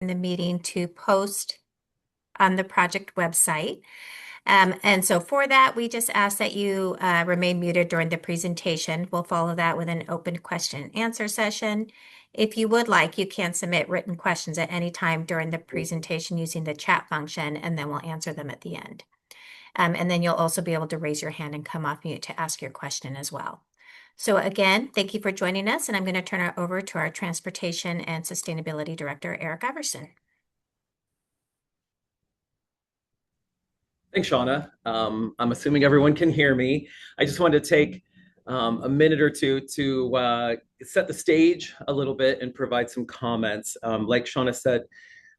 the meeting to post on the project website. And so for that, we just ask that you remain muted during the presentation. We'll follow that with an open question and answer session. If you would like, you can submit written questions at any time during the presentation using the chat function, and then we'll answer them at the end. And then you'll also be able to raise your hand and come off mute to ask your question as well. So again, thank you for joining us, and I'm going to turn it over to our Transportation and Sustainability Director, Eric Iverson. Thanks, Shauna. I'm assuming everyone can hear me. I just wanted to take a minute or two to set the stage a little bit and provide some comments. Like Shauna said,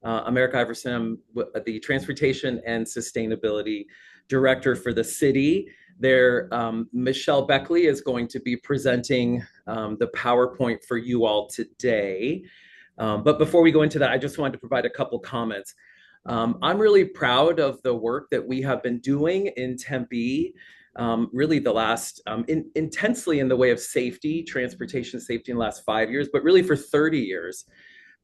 I'm Eric Iverson. I'm the Transportation and Sustainability Director for the city. There, Michelle Beckley is going to be presenting the PowerPoint for you all today. But before we go into that, I just wanted to provide a couple comments. I'm really proud of the work that we have been doing in Tempe, really the last, intensely in the way of safety, transportation safety in the last 5 years, but really for 30 years.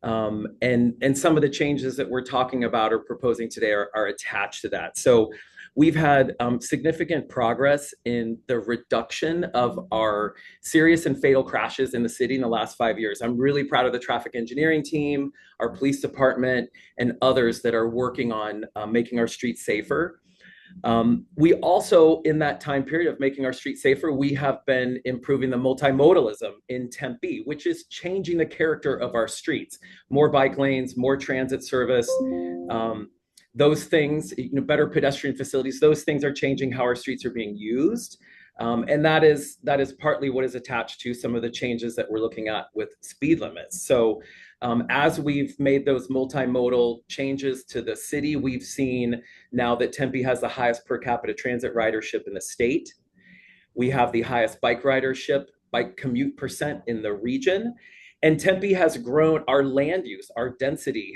And some of the changes that we're talking about or proposing today are attached to that. So we've had significant progress in the reduction of our serious and fatal crashes in the city in the last 5 years. I'm really proud of the traffic engineering team, our police department, and others that are working on making our streets safer. We also, in that time period of making our streets safer, we have been improving the multimodalism in Tempe, which is changing the character of our streets. More bike lanes, more transit service, those things, better pedestrian facilities, those things are changing how our streets are being used. And that is partly what is attached to some of the changes that we're looking at with speed limits. So as we've made those multimodal changes to the city, we've seen now that Tempe has the highest per capita transit ridership in the state. We have the highest bike ridership, bike commute percent in the region. And Tempe has grown. Our land use, our density,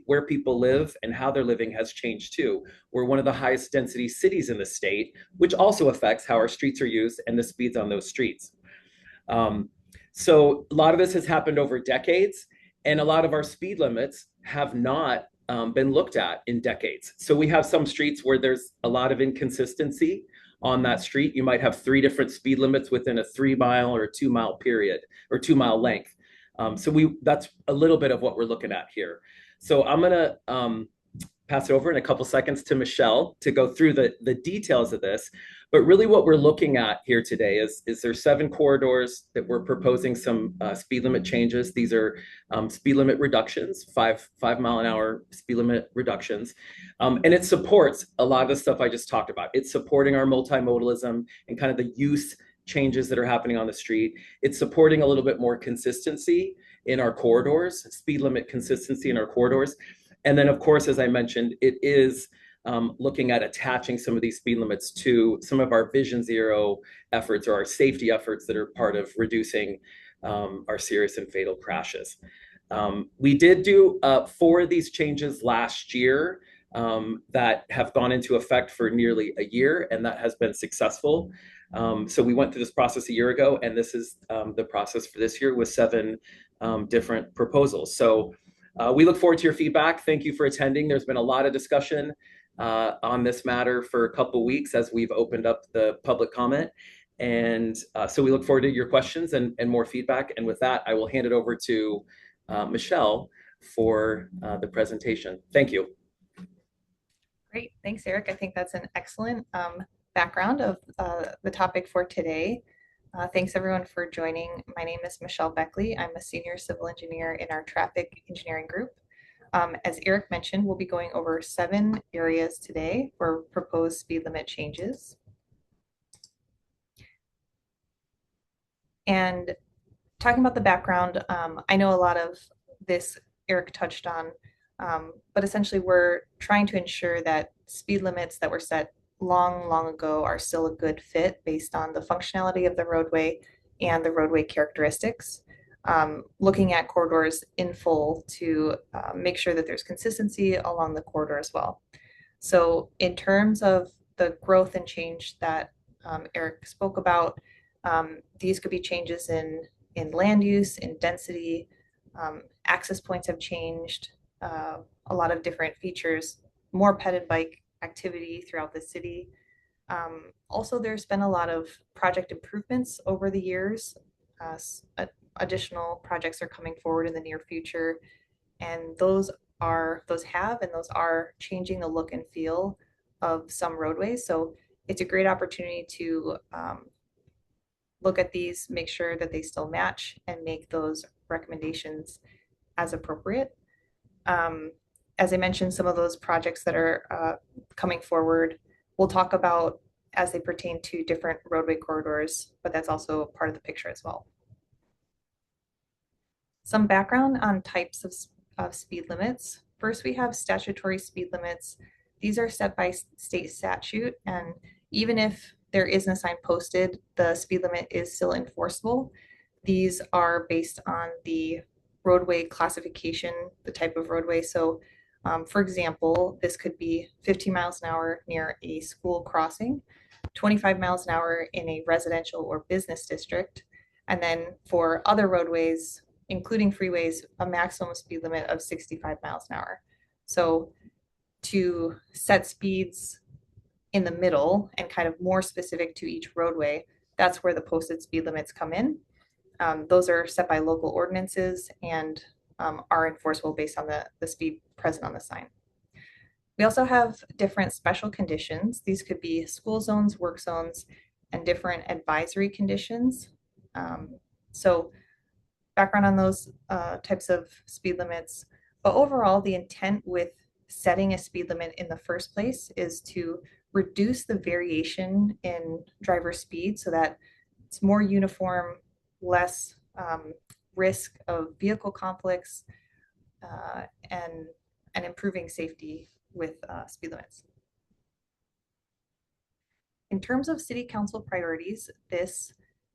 where people live and how they're living has changed too. We're one of the highest density cities in the state, which also affects how our streets are used and the speeds on those streets. So a lot of this has happened over decades, and a lot of our speed limits have not been looked at in decades. So we have some streets where there's a lot of inconsistency on that street. You might have 3 different speed limits within a 3-mile or a 2-mile period or 2-mile length. So that's a little bit of what we're looking at here. So I'm gonna pass it over in a couple seconds to Michelle to go through the details of this. But really what we're looking at here today is there's 7 corridors that we're proposing some speed limit changes. These are speed limit reductions, 5-mile-an-hour speed limit reductions. And it supports a lot of the stuff I just talked about. It's supporting our multimodalism and kind of the use changes that are happening on the street. It's supporting a little bit more consistency in our corridors, speed limit consistency in our corridors. And then, of course, as I mentioned, it is looking at attaching some of these speed limits to some of our Vision Zero efforts or our safety efforts that are part of reducing our serious and fatal crashes. We did do 4 of these changes last year that have gone into effect for nearly a year, and that has been successful. So we went through this process a year ago, and this is the process for this year with 7 different proposals. So we look forward to your feedback. Thank you for attending. There's been a lot of discussion on this matter for a couple of weeks as we've opened up the public comment. And so we look forward to your questions and more feedback. And with that, I will hand it over to Michelle for the presentation. Thank you. Great, thanks, Eric. I think that's an excellent background of the topic for today. Thanks everyone for joining. My name is Michelle Beckley. I'm a senior civil engineer in our traffic engineering group. As Eric mentioned, we'll be going over 7 areas today for proposed speed limit changes. And talking about the background, I know a lot of this Eric touched on, but essentially we're trying to ensure that speed limits that were set long ago are still a good fit based on the functionality of the roadway and the roadway characteristics. Looking at corridors in full to make sure that there's consistency along the corridor as well. So in terms of the growth and change that Eric spoke about, these could be changes in land use, in density, access points have changed, a lot of different features, more peded bike activity throughout the city. Also, there's been a lot of project improvements over the years. Additional projects are coming forward in the near future, and those are changing the look and feel of some roadways. So it's a great opportunity to look at these, make sure that they still match, and make those recommendations as appropriate. As I mentioned, some of those projects that are coming forward, we'll talk about as they pertain to different roadway corridors, but that's also part of the picture as well. Some background on types of speed limits. First, we have statutory speed limits. These are set by state statute, and even if there isn't a sign posted, the speed limit is still enforceable. These are based on the roadway classification, the type of roadway. So, for example, this could be 15 miles an hour near a school crossing, 25 miles an hour in a residential or business district, and then for other roadways, including freeways, a maximum speed limit of 65 miles an hour. So to set speeds in the middle and kind of more specific to each roadway, that's where the posted speed limits come in. Those are set by local ordinances and are enforceable based on the speed present on the sign. We also have different special conditions. These could be school zones, work zones, and different advisory conditions. So background on those types of speed limits. But overall, the intent with setting a speed limit in the first place is to reduce the variation in driver speed so that it's more uniform, less risk of vehicle conflicts, and improving safety with speed limits. In terms of City Council priorities, this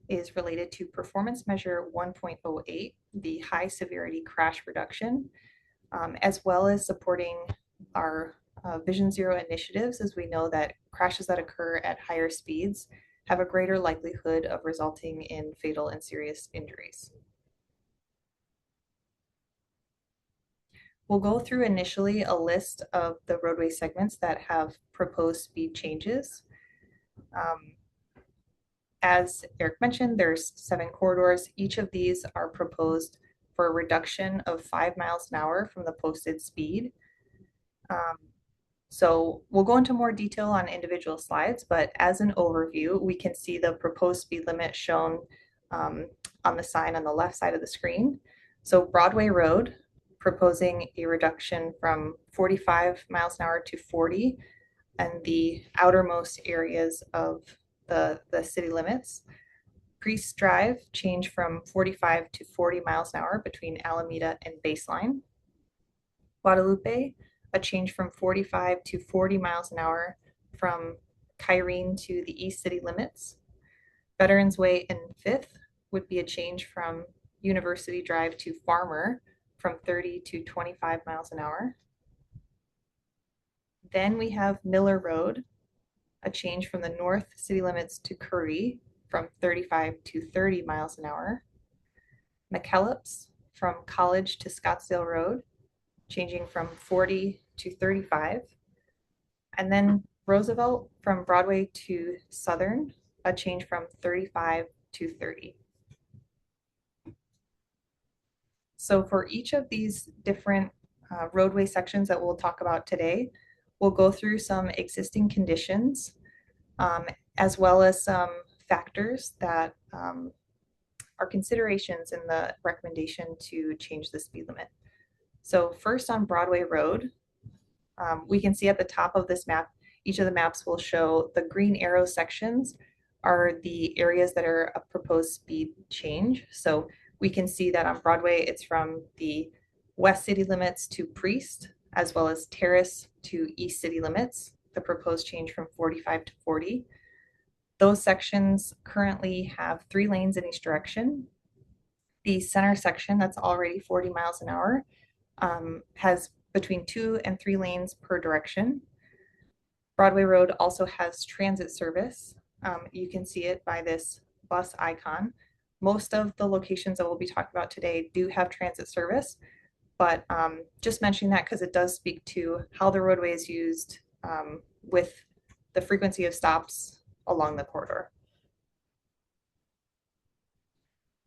is related to performance measure 1.08, the high severity crash reduction, as well as supporting our Vision Zero initiatives, as we know that crashes that occur at higher speeds have a greater likelihood of resulting in fatal and serious injuries. We'll go through initially a list of the roadway segments that have proposed speed changes. As Eric mentioned, there's 7 corridors. Each of these are proposed for a reduction of 5 miles an hour from the posted speed. So we'll go into more detail on individual slides, but as an overview, we can see the proposed speed limit shown on the sign on the left side of the screen. So Broadway Road, proposing a reduction from 45 miles an hour to 40, and the outermost areas of the city limits. Priest Drive, change from 45 to 40 miles an hour between Alameda and Baseline. Guadalupe, a change from 45 to 40 miles an hour from Kyrene to the east city limits. Veterans Way and 5th would be a change from University Drive to Farmer from 30 to 25 miles an hour. Then we have Miller Road, a change from the north city limits to Curry from 35 to 30 miles an hour. McKellips, from College to Scottsdale Road, changing from 40 to 35. And then Roosevelt, from Broadway to Southern, a change from 35 to 30. So for each of these different roadway sections that we'll talk about today, we'll go through some existing conditions, as well as some factors that are considerations in the recommendation to change the speed limit. So first, on Broadway Road, we can see at the top of this map, each of the maps will show the green arrow sections are the areas that are a proposed speed change. So we can see that on Broadway, it's from the west city limits to Priest, as well as Terrace to east city limits, the proposed change from 45 to 40. Those sections currently have 3 lanes in each direction. The center section, that's already 40 miles an hour, has between 2 and 3 lanes per direction. Broadway Road also has transit service. You can see it by this bus icon. Most of the locations that we'll be talking about today do have transit service, But just mentioning that because it does speak to how the roadway is used with the frequency of stops along the corridor.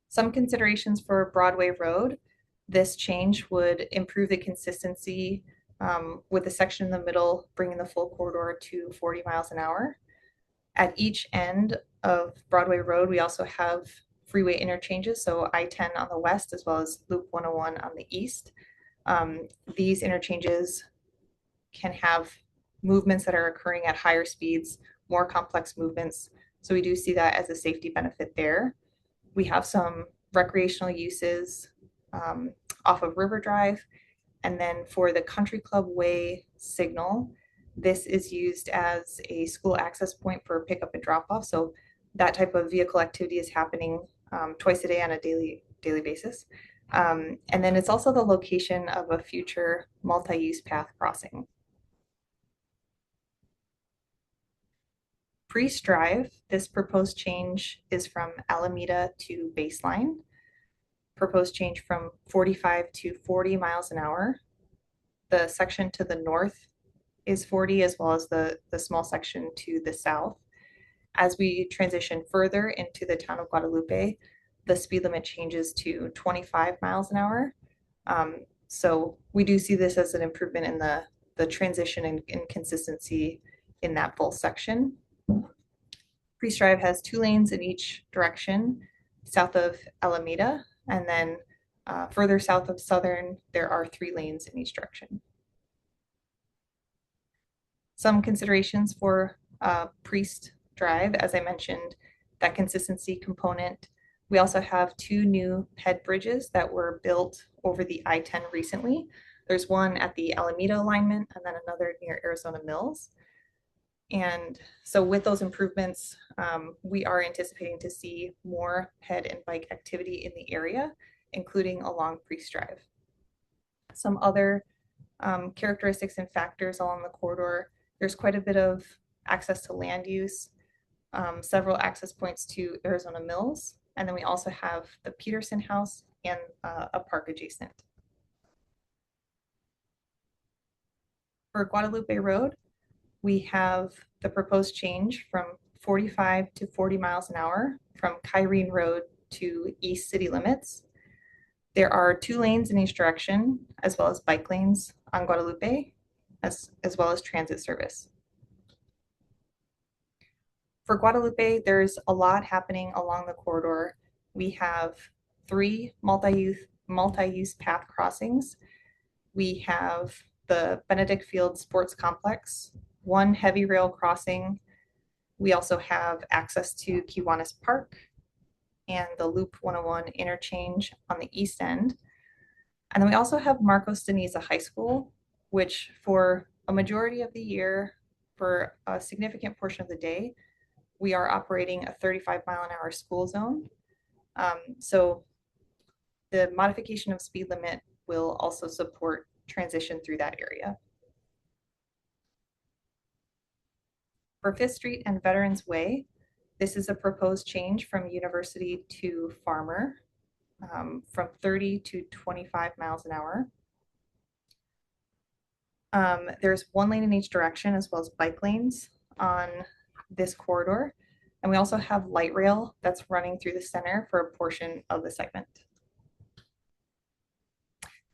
Some considerations for Broadway Road. This change would improve the consistency with the section in the middle, bringing the full corridor to 40 miles an hour. At each end of Broadway Road, we also have freeway interchanges, so I-10 on the west as well as Loop 101 on the east. These interchanges can have movements that are occurring at higher speeds, more complex movements. So we do see that as a safety benefit there. We have some recreational uses off of River Drive. And then for the Country Club Way signal, this is used as a school access point for pickup and drop off. So that type of vehicle activity is happening twice a day on a daily basis. And then it's also the location of a future multi-use path crossing. Priest Drive, this proposed change is from Alameda to Baseline. Proposed change from 45 to 40 miles an hour. The section to the north is 40, as well as the small section to the south. As we transition further into the town of Guadalupe, the speed limit changes to 25 miles an hour. So we do see this as an improvement in the transition and consistency in that full section. Priest Drive has 2 lanes in each direction, south of Alameda, and then further south of Southern, there are 3 lanes in each direction. Some considerations for Priest Drive, as I mentioned, that consistency component. We also have 2 new head bridges that were built over the I-10 recently. There's one at the Alameda alignment and then another near Arizona Mills. And so with those improvements, we are anticipating to see more head and bike activity in the area, including along Priest Drive. Some other characteristics and factors along the corridor, there's quite a bit of access to land use, several access points to Arizona Mills, and then we also have the Peterson House and a park adjacent. For Guadalupe Road, we have the proposed change from 45 to 40 miles an hour from Kyrene Road to east city limits. There are 2 lanes in each direction, as well as bike lanes on Guadalupe, as well as transit service. For Guadalupe, there's a lot happening along the corridor. We have 3 multi-use path crossings. We have the Benedict Field Sports Complex, 1 heavy rail crossing. We also have access to Kiwanis Park and the Loop 101 interchange on the east end. And then we also have Marcos de Niza High School, which for a majority of the year, for a significant portion of the day, we are operating a 35-mile-an-hour school zone. So the modification of speed limit will also support transition through that area. For 5th Street and Veterans Way, this is a proposed change from University to Farmer, from 30 to 25 miles an hour. There's 1 lane in each direction, as well as bike lanes on this corridor. And we also have light rail that's running through the center for a portion of the segment.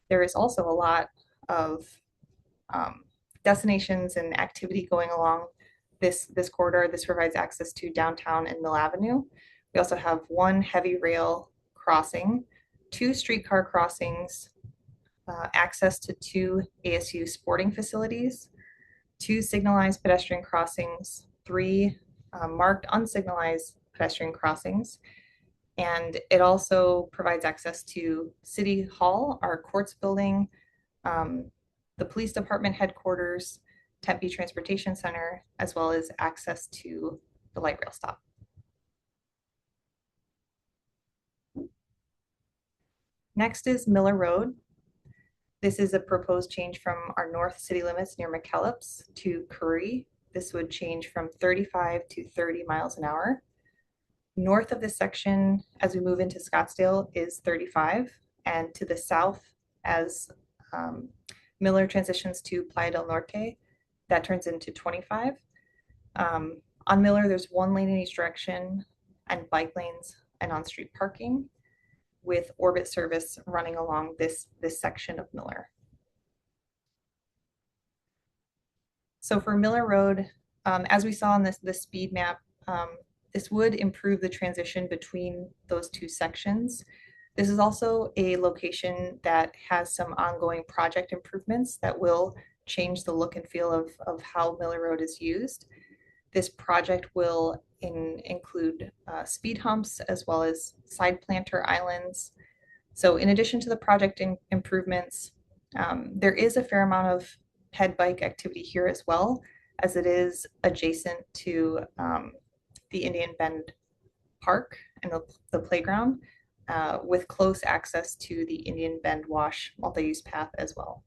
There is also a lot of destinations and activity going along this corridor. This provides access to downtown and Mill Avenue. We also have 1 heavy rail crossing, 2 streetcar crossings, access to 2 ASU sporting facilities, 2 signalized pedestrian crossings, 3 marked unsignalized pedestrian crossings. And it also provides access to City Hall, our courts building, the police department headquarters, Tempe Transportation Center, as well as access to the light rail stop. Next is Miller Road. This is a proposed change from our north city limits near McKellips to Curry. This would change from 35 to 30 miles an hour. North of this section, as we move into Scottsdale, is 35, and to the south, as Miller transitions to Playa del Norte, that turns into 25. On Miller, there's one lane in each direction and bike lanes and on-street parking with Orbit service running along this section of Miller. So for Miller Road, as we saw on this speed map, this would improve the transition between those two sections. This is also a location that has some ongoing project improvements that will change the look and feel of how Miller Road is used. This project will include speed humps as well as side planter islands. So in addition to the project improvements, there is a fair amount of ped bike activity here as well, as it is adjacent to the Indian Bend Park and the playground, with close access to the Indian Bend Wash multi-use path as well.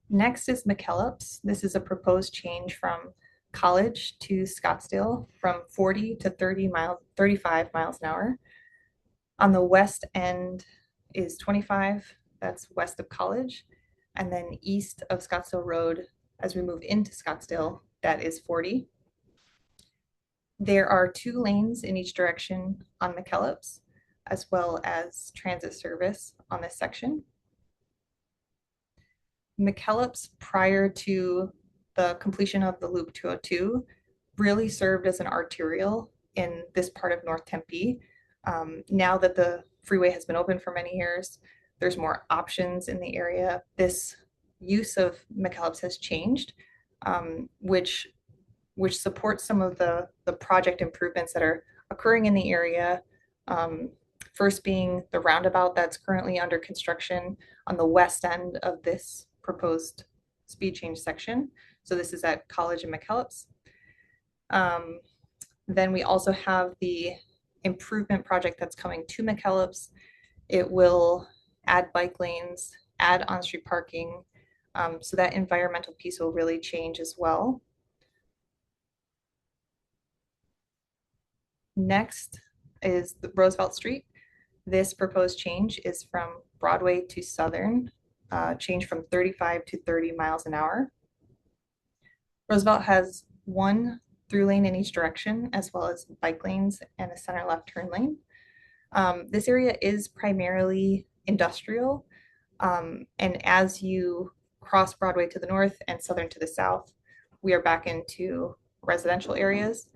Next is McKellips. This is a proposed change from College to Scottsdale from 40 to 35 miles an hour. On the west end is 25, that's west of College, and then east of Scottsdale Road, as we move into Scottsdale, that is 40. There are 2 lanes in each direction on McKellips, as well as transit service on this section. McKellips, prior to the completion of the Loop 202, really served as an arterial in this part of North Tempe. Now that the freeway has been open for many years, there's more options in the area. This use of McKellips has changed, which supports some of the project improvements that are occurring in the area. First being the roundabout that's currently under construction on the west end of this proposed speed change section. So this is at College and McKellips. Then we also have the improvement project that's coming to McKellips. It will add bike lanes, add on-street parking, so that environmental piece will really change as well. Next is the Roosevelt Street. This proposed change is from Broadway to Southern, change from 35 to 30 miles an hour. Roosevelt has 1 through lane in each direction, as well as bike lanes and a center left turn lane. This area is primarily industrial, and as you cross Broadway to the north and Southern to the south, we are back into residential areas.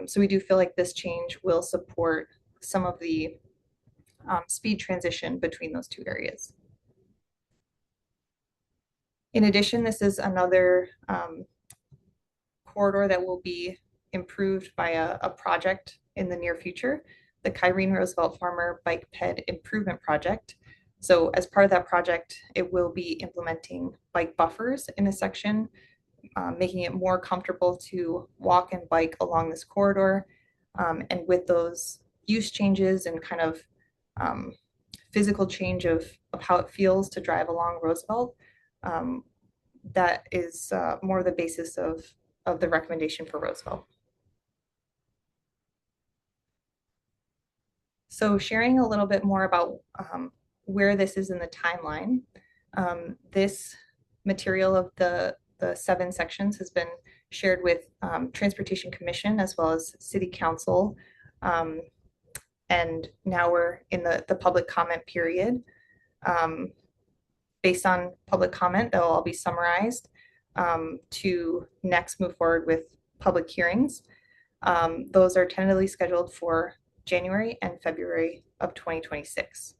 So we do feel like this change will support some of the speed transition between those 2 areas. In addition, this is another corridor that will be improved by a project in the near future, the Kyrene Roosevelt Farmer Bike Ped Improvement Project. So as part of that project, it will be implementing bike buffers in a section, making it more comfortable to walk and bike along this corridor. And with those use changes and kind of physical change of how it feels to drive along Roosevelt, that is more the basis of the recommendation for Roosevelt. So sharing a little bit more about where this is in the timeline. This material of the 7 sections has been shared with Transportation Commission as well as City Council. And now we're in the public comment period. Based on public comment, they'll all be summarized to next move forward with public hearings. Those are tentatively scheduled for January and February of 2026.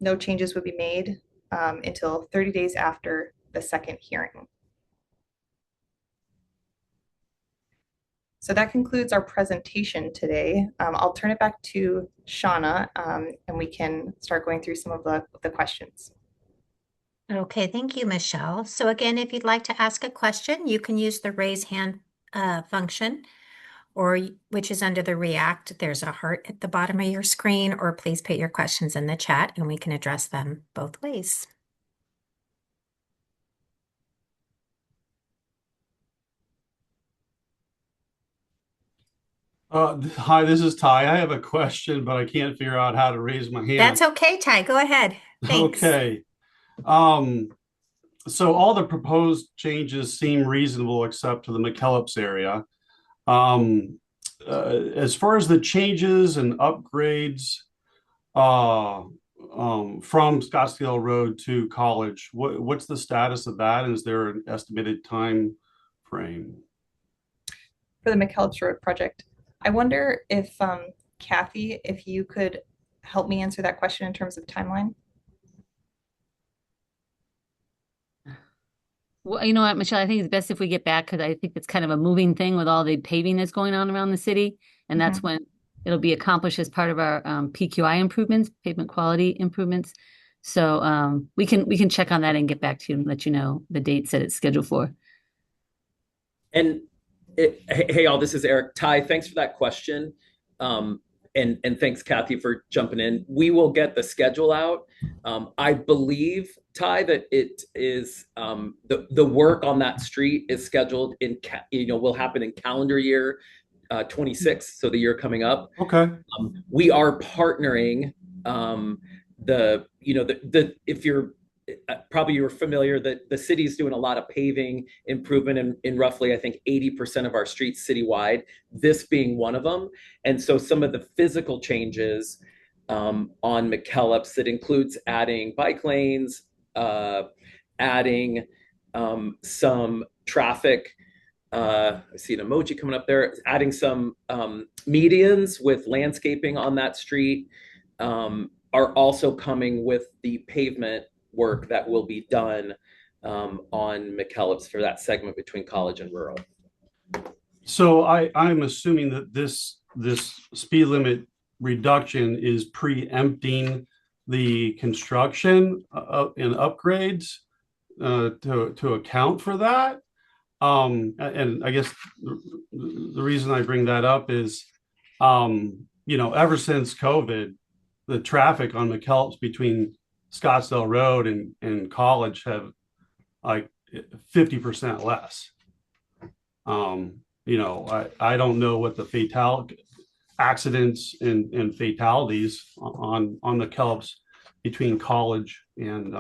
No changes would be made until 30 days after the second hearing. So that concludes our presentation today. I'll turn it back to Shauna, and we can start going through some of the questions. Okay, thank you, Michelle. So again, if you'd like to ask a question, you can use the raise hand function, which is under the React. There's a heart at the bottom of your screen, or please put your questions in the chat and we can address them both ways. Hi, this is Ty. I have a question, but I can't figure out how to raise my That's hand. okay, Ty. Go ahead. Thanks. Okay. Um, so all the proposed changes seem reasonable except to the McKellips area. Um, as far as the changes and upgrades uh, from Scottsdale Road to College, what's the status of that? Is there an estimated time frame? For the McKellips Road project. I wonder if Kathy, if you could help me answer that question in terms of timeline. Well, you know what, Michelle, I think it's best if we get back because I think it's kind of a moving thing with all the paving that's going on around the city. And that's Mhm. when it'll be accomplished as part of our PQI improvements, pavement quality improvements. So we can check on that and get back to you and let you know the dates that it's scheduled for. And hey, all, this is Eric. Ty, thanks for that question. Um, and thanks, Kathy, for jumping in. We will get the schedule out. I believe, Ty, that it is the work on that street is scheduled will happen in calendar year 26, so the year coming up. Okay. We are partnering if you're probably you're familiar that the city's doing a lot of paving improvement in roughly, I think, 80% of our streets citywide, this being one of them. And so some of the physical changes on McKellips that includes adding bike lanes, adding some traffic. I see an emoji coming up there, adding some medians with landscaping on that street, are also coming with the pavement work that will be done on McKellips for that segment between College and Rural. So I'm assuming that this speed limit reduction is preempting the construction and upgrades to account for that. And I guess the reason I bring that up is, ever since COVID, the traffic on McKellips between Scottsdale Road and College have like 50% less. I don't know what the fatal accidents and fatalities on the McKellips between College and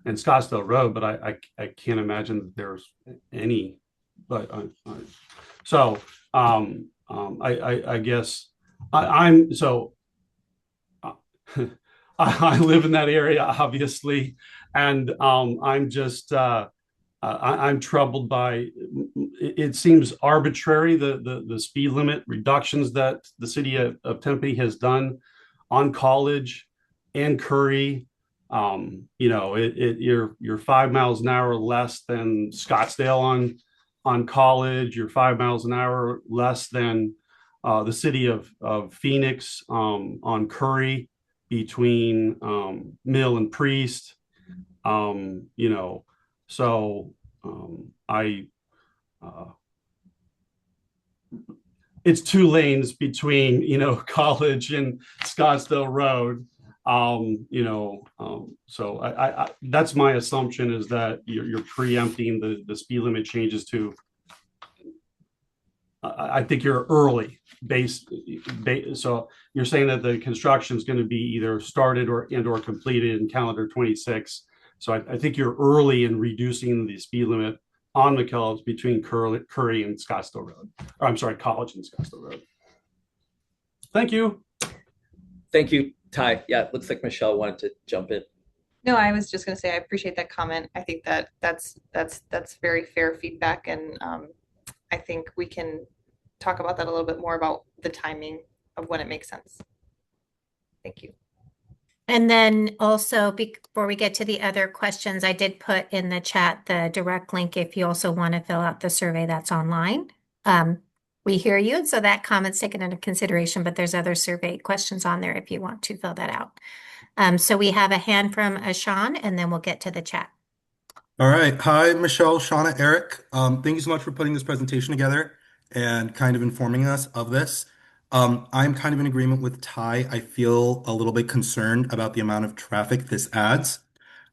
Scottsdale Road, but I can't imagine that there's any. But so I guess I'm so I live in that area, obviously, and I'm just I'm troubled by it seems arbitrary the speed limit reductions that the city of Tempe has done on College and Curry. You're 5 miles an hour less than Scottsdale on College. You're 5 miles an hour less than the city of Phoenix on Curry between Mill and Priest. You know, so I it's 2 lanes between College and Scottsdale Road. So I that's my assumption is that you're preempting the speed limit changes to. I think you're early so you're saying that the construction is going to be either started or completed in calendar 26. So I think you're early in reducing the speed limit on McKellips between Curry and Scottsdale Road. Or I'm sorry, College and Scottsdale Road. Thank you. Thank you, Ty. Yeah, it looks like Michelle wanted to jump in. No, I was just going to say I appreciate that comment. I think that that's very fair feedback, and I think we can talk about that a little bit more about the timing of when it makes sense. Thank you. And then also, before we get to the other questions, I did put in the chat the direct link if you also want to fill out the survey that's online. We hear you, and so that comment's taken into consideration, but there's other survey questions on there if you want to fill that out. So we have a hand from Ashan, and then we'll get to the chat. All right. Hi, Michelle, Shauna, Eric. Thank you so much for putting this presentation together and kind of informing us of this. I'm kind of in agreement with Ty. I feel a little bit concerned about the amount of traffic this adds.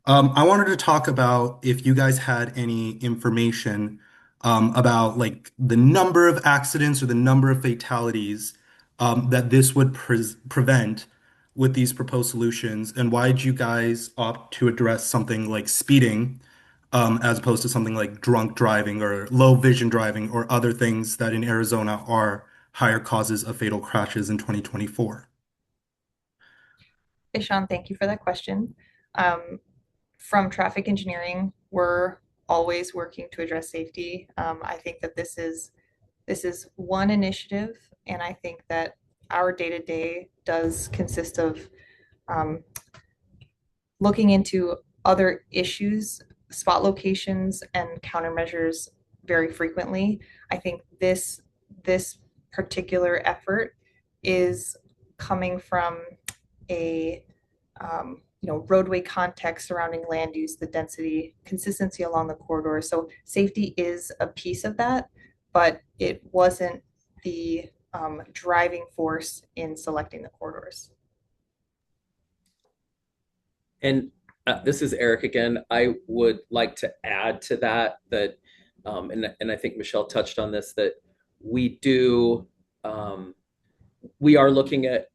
I wanted to talk about if you guys had any information about like the number of accidents or the number of fatalities that this would prevent with these proposed solutions, and why did you guys opt to address something like speeding as opposed to something like drunk driving or low vision driving or other things that in Arizona are higher causes of fatal crashes in 2024? Hey, Sean, thank you for that question. Um, from traffic engineering, we're always working to address safety. I think that this is one initiative, and I think that our day-to-day does consist of um, looking into other issues, spot locations, and countermeasures very frequently. I think this particular effort is coming from a roadway context surrounding land use, the density, consistency along the corridor. So safety is a piece of that, but it wasn't the driving force in selecting the corridors. And this is Eric again. I would like to add to that and I think Michelle touched on this, that we do we are looking at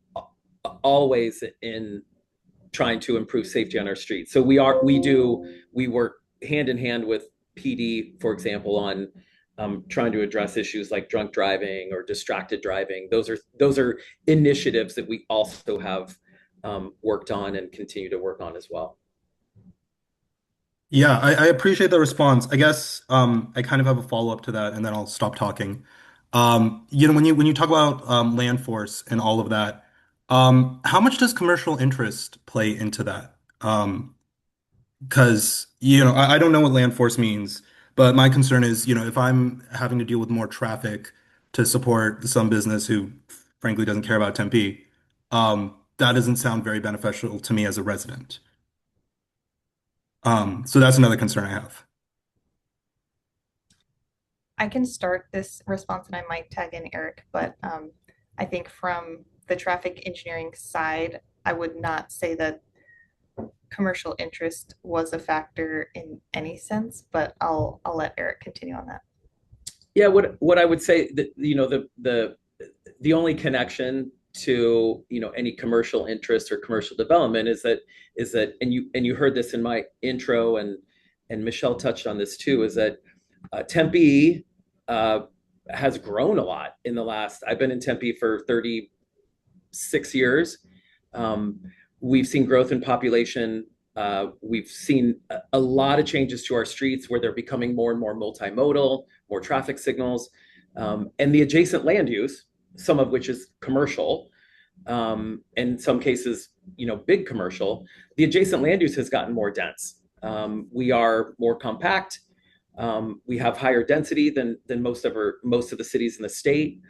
always in trying to improve safety on our streets. So we work hand in hand with PD, for example, on trying to address issues like drunk driving or distracted driving. Those are initiatives that we also have worked on and continue to work on as well. Yeah, I appreciate the response. I guess I kind of have a follow-up to that, and then I'll stop talking. When you talk about land force and all of that, how much does commercial interest play into that? Because I don't know what land force means, but my concern is, if I'm having to deal with more traffic to support some business who frankly doesn't care about Tempe, that doesn't sound very beneficial to me as a resident. So that's another concern I have. I can start this response and I might tag in Eric, but I think from the traffic engineering side, I would not say that commercial interest was a factor in any sense, but I'll let Eric continue on that. Yeah, what I would say that the only connection to any commercial interest or commercial development is that and you heard this in my intro, and Michelle touched on this too, is that Tempe has grown a lot in the last. I've been in Tempe for 36 years. We've seen growth in population. We've seen a lot of changes to our streets where they're becoming more and more multimodal, more traffic signals, and the adjacent land use, some of which is commercial, in some cases, big commercial. The adjacent land use has gotten more dense. We are more compact. We have higher density than most of the cities in the state.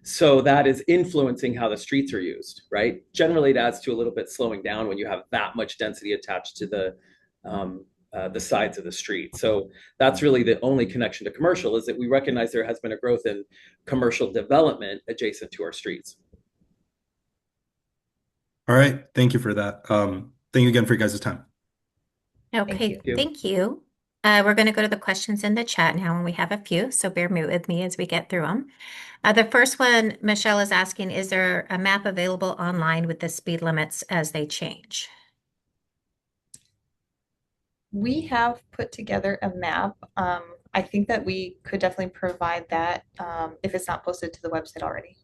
So that is influencing how the streets are used, right? Generally, it adds to a little bit slowing down when you have that much density attached to the sides of the street. So that's really the only connection to commercial, is that we recognize there has been a growth in commercial development adjacent to our streets. All right. Thank you for that. Thank you again for you guys' time. Okay, you. thank you. We're going to go to the questions in the chat now, and we have a few, so bear with me as we get through them. The first one, Michelle is asking, is there a map available online with the speed limits as they change? We have put together a map. I think that we could definitely provide that if it's not posted to the website already.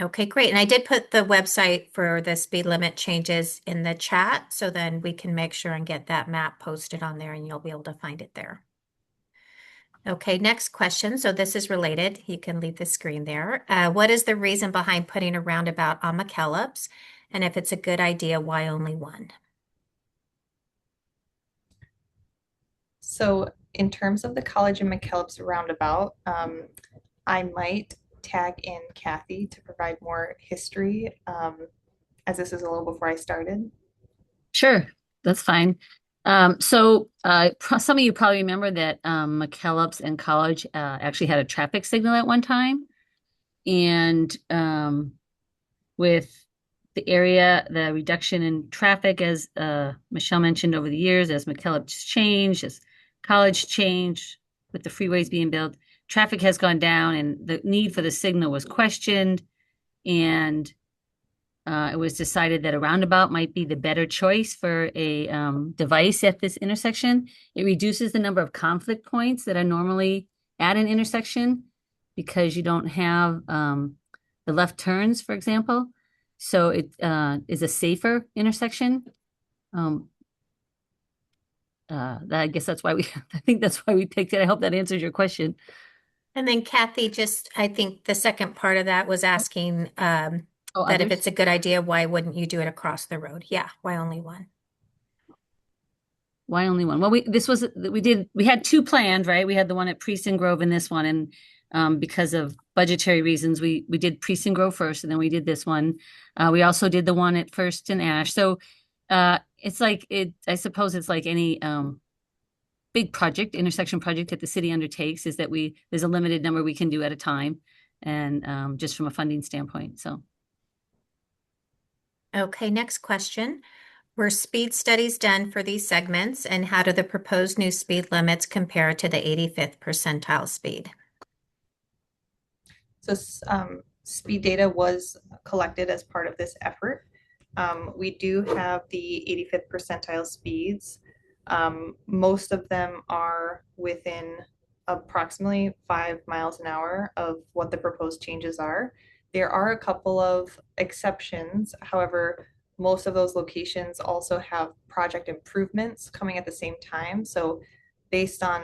Okay, great. And I did put the website for the speed limit changes in the chat, so then we can make sure and get that map posted on there and you'll be able to find it there. Okay, next question. So this is related. You can leave the screen there. What is the reason behind putting a roundabout on McKellips? And if it's a good idea, why only one? So in terms of the College and McKellips roundabout, I might tag in Kathy to provide more history, as this is a little before I started. Sure, that's fine. Some of you probably remember that McKellips and College actually had a traffic signal at one time. And with the area, the reduction in traffic, as Michelle mentioned over the years, as McKellips changed, as College changed with the freeways being built. Traffic has gone down and the need for the signal was questioned. And it was decided that a roundabout might be the better choice for a device at this intersection. It reduces the number of conflict points that are normally at an intersection because you don't have the left turns, for example. So it is a safer intersection. I guess that's why I think that's why we picked it. I hope that answers your question. And then Kathy, I think the second part of that was asking Oh, that if others? it's a good idea, why wouldn't you do it across the road? Yeah, why only one? Why only one? Well, we had two planned, right? We had the one at Priest and Grove and this one, and because of budgetary reasons, we did Priest and Grove first, and then we did this one. We also did the one at First and Ash. So it's like I suppose it's like any big project, intersection project that the city undertakes, is that there's a limited number we can do at a time, and just from a funding standpoint. So Okay, next question. Were speed studies done for these segments, and how do the proposed new speed limits compare to the 85th percentile speed? So speed data was collected as part of this effort. We do have the 85th percentile speeds. Most of them are within approximately 5 miles an hour of what the proposed changes are. There are a couple of exceptions. However, most of those locations also have project improvements coming at the same time. So based on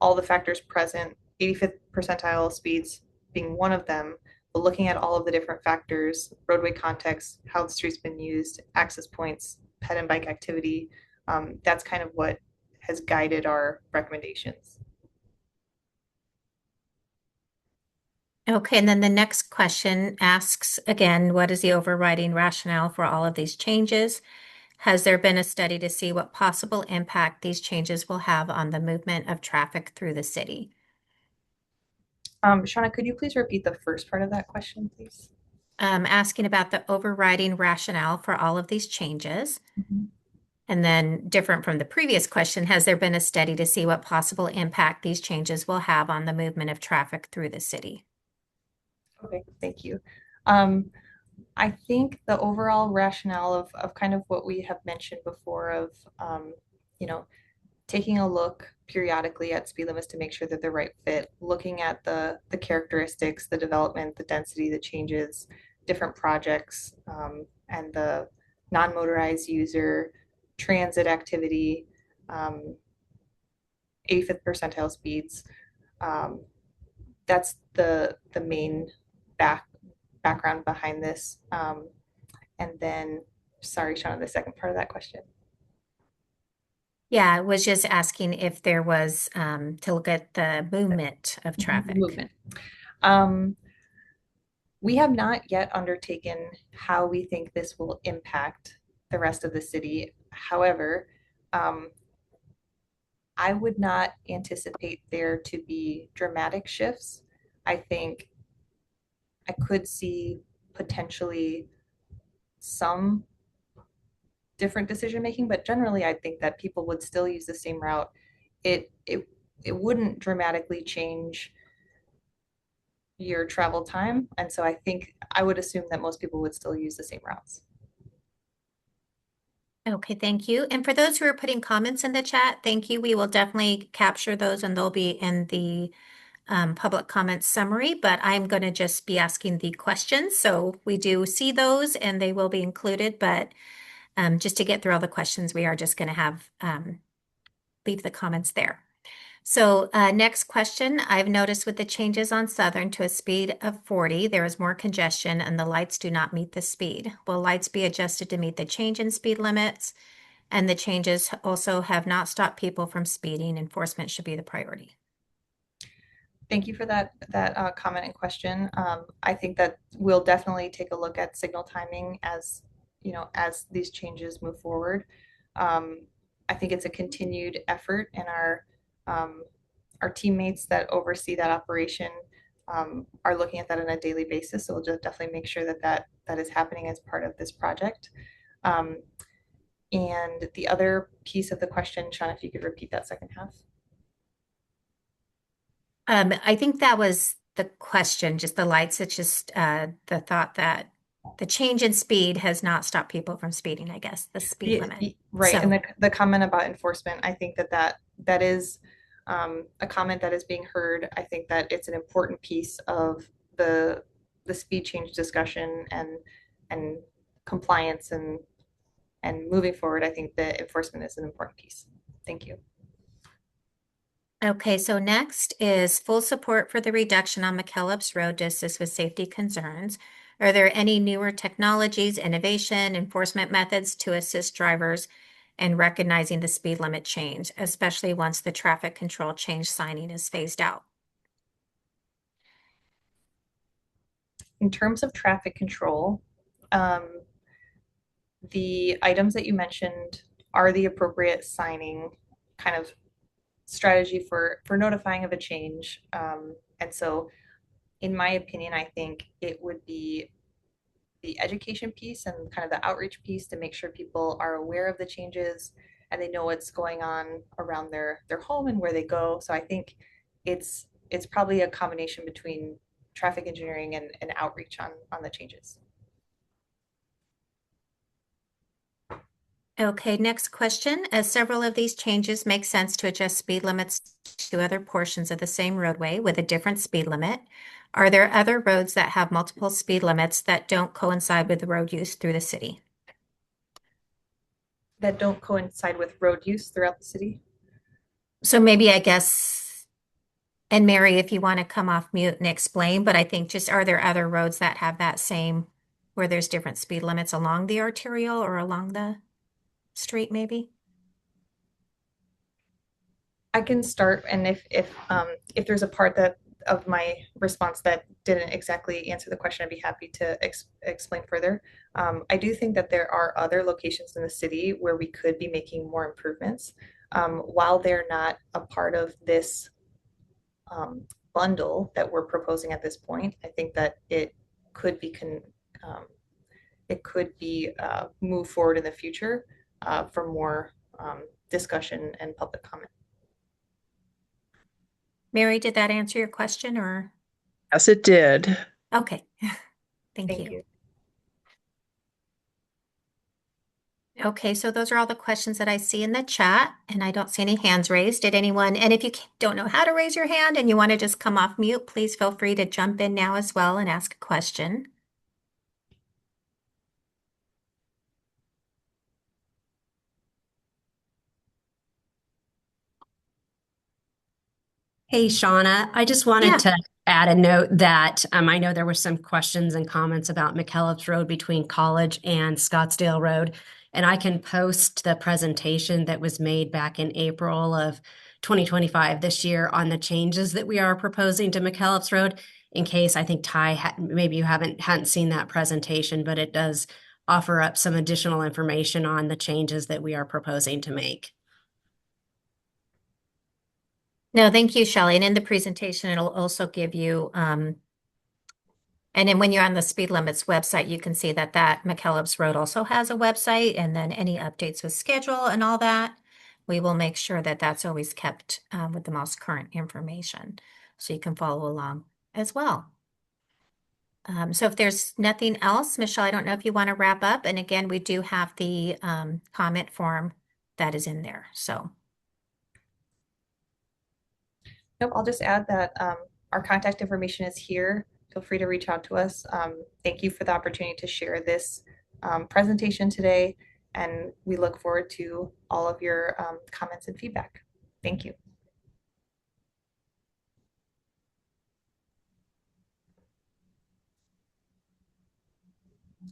all the factors present, 85th percentile speeds being one of them, but looking at all of the different factors, roadway context, how the street's been used, access points, ped and bike activity, that's kind of what has guided our recommendations. Okay, and then the next question asks again, what is the overriding rationale for all of these changes? Has there been a study to see what possible impact these changes will have on the movement of traffic through the city? Shauna, could you please repeat the first part of that question, please? Asking about the overriding rationale for all of these changes. And then different from the previous question, has there been a study to see what possible impact these changes will have on the movement of traffic through the city? Okay, thank you. I think the overall rationale of kind of what we have mentioned before of, you know, taking a look periodically at speed limits to make sure that they're right fit, looking at the characteristics, the development, the density, the changes, different projects, and the non-motorized user, transit activity, 85th percentile speeds. That's the main background behind this. And then, sorry, Shauna, the second part of that question. Yeah, I was just asking if there was to look at the movement of traffic. Movement. We have not yet undertaken how we think this will impact the rest of the city. However, I would not anticipate there to be dramatic shifts. I think I could see potentially some different decision making, but generally I think that people would still use the same route. It wouldn't dramatically change your travel time, and so I think I would assume that most people would still use the same routes. Okay, thank you. And for those who are putting comments in the chat, thank you. We will definitely capture those and they'll be in the public comments summary, but I'm going to just be asking the questions. So we do see those and they will be included, but just to get through all the questions, we are just going to have leave the comments there. So next question, I've noticed with the changes on Southern to a speed of 40, there is more congestion and the lights do not meet the speed. Will lights be adjusted to meet the change in speed limits? And the changes also have not stopped people from speeding. Enforcement should be the priority. Thank you for that comment and question. I think that we'll definitely take a look at signal timing as as these changes move forward. I think it's a continued effort, and our teammates that oversee that operation are looking at that on a daily basis. So we'll just definitely make sure that is happening as part of this project. And the other piece of the question, Sean, if you could repeat that second half. I think that was the question, just the lights. It's just the thought that the change in speed has not stopped people from speeding, I guess, the speed limit. Right, and So, the comment about enforcement, I think that is a comment that is being heard. I think that it's an important piece of the speed change discussion and compliance and moving forward. I think that enforcement is an important piece. Thank you. okay, so next is full support for the reduction on McKellips Road to assist with safety concerns. Are there any newer technologies, innovation, enforcement methods to assist drivers in recognizing the speed limit change, especially once the traffic control change signing is phased out? In terms of traffic control, um, the items that you mentioned are the appropriate signing kind of strategy for notifying of a change. And so, in my opinion, I think it would be the education piece and kind of the outreach piece to make sure people are aware of the changes and they know what's going on around their home and where they go. So I think it's probably a combination between traffic engineering and outreach on the changes. Okay, next question. As several of these changes make sense to adjust speed limits to other portions of the same roadway with a different speed limit, are there other roads that have multiple speed limits that don't coincide with the road use through the city? That don't coincide with road use throughout the city. So maybe I guess, and Mary, if you want to come off mute and explain, but I think just are there other roads that have that same, where there's different speed limits along the arterial or along the street maybe? I can start, and if there's a part that of my response that didn't exactly answer the question, I'd be happy to explain further. I do think that there are other locations in the city where we could be making more improvements. While they're not a part of this bundle that we're proposing at this point, I think that could be um, it could be moved forward in the future for more discussion and public comment. Mary, did that answer your question or? Yes, it did. Okay, thank Thank you. you. Okay, so those are all the questions that I see in the chat, and I don't see any hands raised. Did anyone, and if you don't know how to raise your hand and you want to just come off mute, please feel free to jump in now as well and ask a question. Hey, Shauna, I just wanted to add a note that I know there were some questions and comments about McKellips Road between College and Scottsdale Road, and I can post the presentation that was made back in April of 2025 this year on the changes that we are proposing to McKellips Road. In case I think Ty, maybe you hadn't seen that presentation, but it does offer up some additional information on the changes that we are proposing to make. No, thank you, Shelley. And in the presentation, it'll also give you, and then when you're on the speed limits website, you can see that McKellips Road also has a website, and then any updates with schedule and all that. We will make sure that that's always kept with the most current information, so you can follow along as well. So if there's nothing else, Michelle, I don't know if you want to wrap up. And again, we do have the comment form that is in there. So. Nope, I'll just add that our contact information is here. Feel free to reach out to us. Thank you for the opportunity to share this presentation today, and we look forward to all of your comments and feedback. Thank you.